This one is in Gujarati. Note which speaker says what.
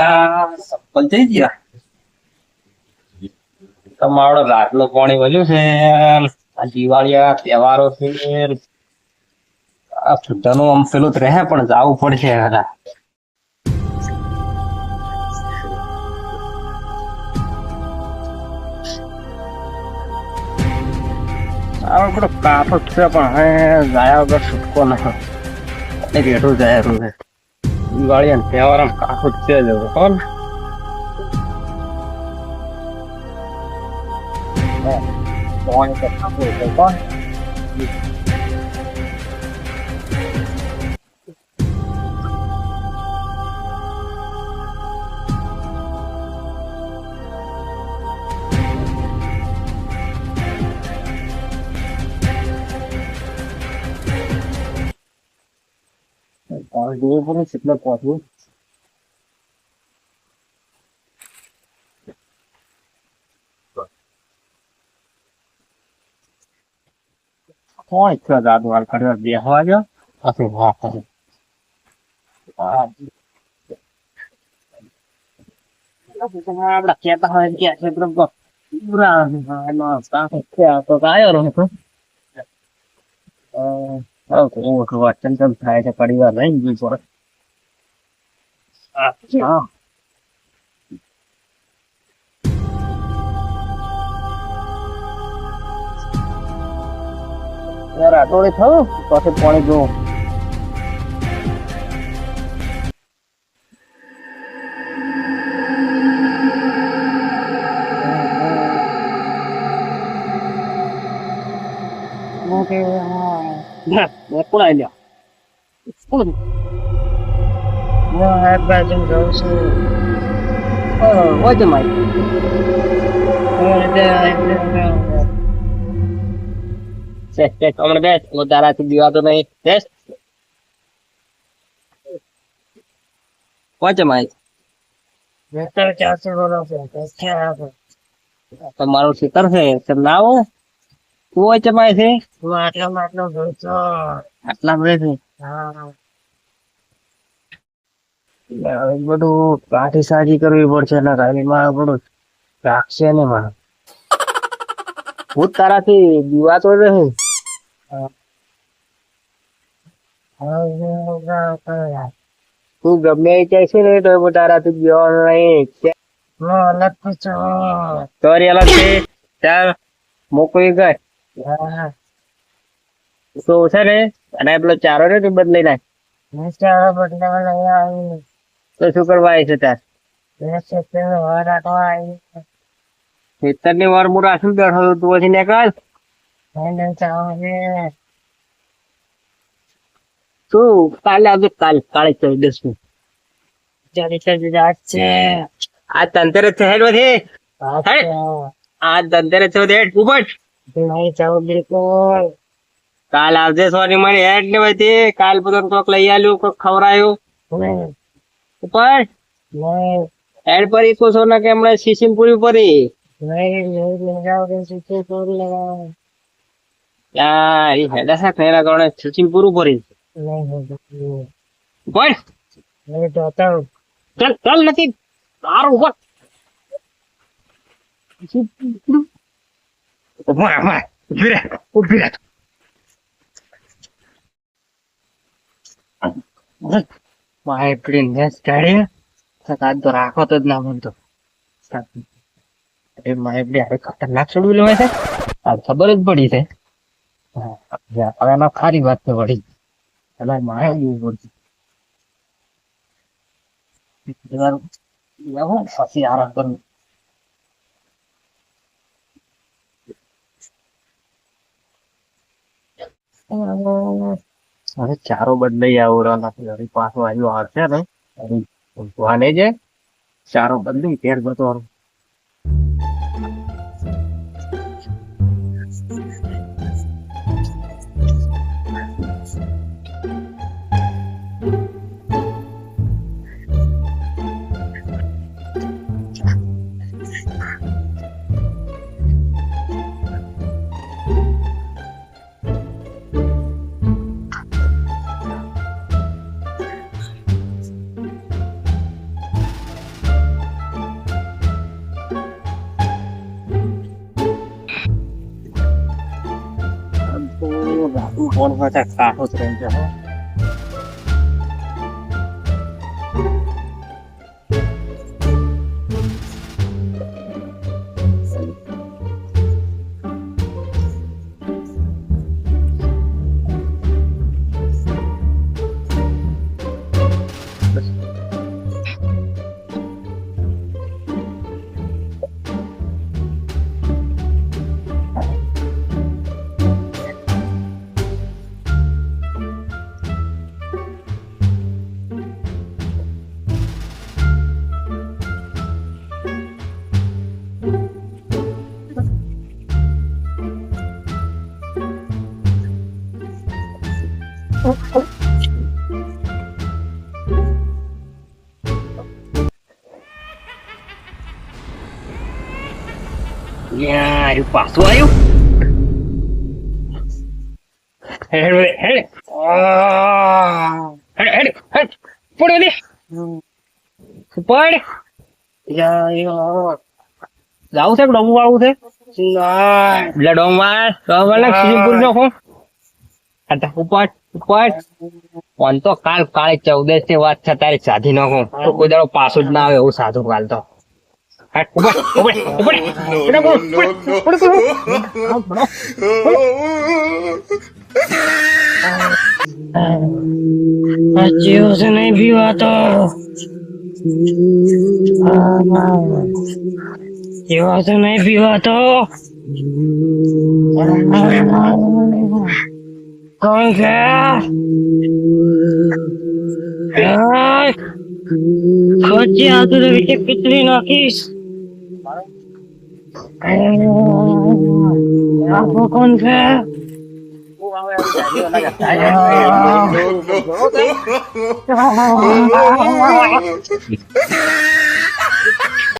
Speaker 1: આ સફળ થઈ ગયા. તમારો રાતનું પાણી વધ્યું છે. આ દિવાળીયા તહેવારો છે. આ બધાનું આમ પેલું તો રહે પણ જવું પડશે બધા. આ બધો કાપડ છે પણ હવે જાય વગર છૂટકો નથી. રેઠું જાય છે દિવાળી અને તહેવાર કાપડ છે જ કોણ પાણી તો કાપડ છે કોણ જોવું પડે કેટલે પહોંચવું. કોણ ઈચ્છા દાદુ હાલ ખરેખર બેસવા ગયો પછી વાત કરે. આપડા કેતા હોય કે પૂરા તો આવ્યો રહો તો ચંચલ થાય છે પરિવાર રહી ગયું પર. રાતોડી થયું પછી પાણી જોવું. કોણ આવી લ્યો કોણ બાજુ જવું છું. હોય મારી હમણાં બેસ તારાથી દીવાતો નહીં. બેસ પહોંચે મારી તમારું ખેતર છે ના આવો તું હોય ચમાય છે આટલા મળે છે. બધું કાઠી સાજી કરવી પડશે ને ગાડીમાં બધું રાખશે ને મારે હું તારાથી દીવાતો રહે. તું ગમે એ કહે છે ને તો તારાથી દીવાનું નહીં. સોરી અલગ છે ચાલ મોકલી ગઈ તો છે ને અને પેલો ચારો ને બદલાઈ નાખ. તો શું કરવા આવી છે તાર ખેતર ની વાર હું રાખી બેઠો તું પછી નીકળ. શું કાલે આવજો કાલે 14 આ ધનતેરસ છે હેડ પછી આ ધનતેરસ છે ઉપર કાલ આવજે. સોરી મારી હેડ ને પછી કાલ બધું કોક લઈ આવ્યું કોક ખવડાયું ઉપર હેડ પર ઈકો છો ને કે હમણાં સીસીમ પૂરી પડી સીસીમ પૂરું પડી ચલ ચલ નથી સારું ઉપર તો રાખો તો જ ના બનતો. ખતરનાક ચડવું લેવાય છે આ ખબર જ પડી છે. હવે એમાં ખારી વાત તો પડી એટલે મારે એવું પડશે પછી આરામ કરું. હવે ચારો બદલાઈ આવું પાછો આવ્યો આવશે ને ભગવાને જે ચારો બદલી ફેર બધો ફોન પાછા કાઠો જ રહી ગયો. યાર પાછું આવ્યું. હેડ હેડ હેડ હેડ હેડ પડો દે પડ. જાવું છે ડોમ વાળું છે એટલે ડોમ વાળ સિંહપુર નો ફોન ઉપર ઉપર ફોન તો કાલ કાલે 14 ની વાત છે તારી સાધી નાખો તો કોઈ દાડો પાછું જ ના આવે એવું સાધુ કાલ તો. જીવ છે નહીં પીવાતો, જીવા તો નહીં પીવાતો. કોણ છે? ખોજી આવતું તો વિશે ખીચડી નાખીશ. કોણ છે?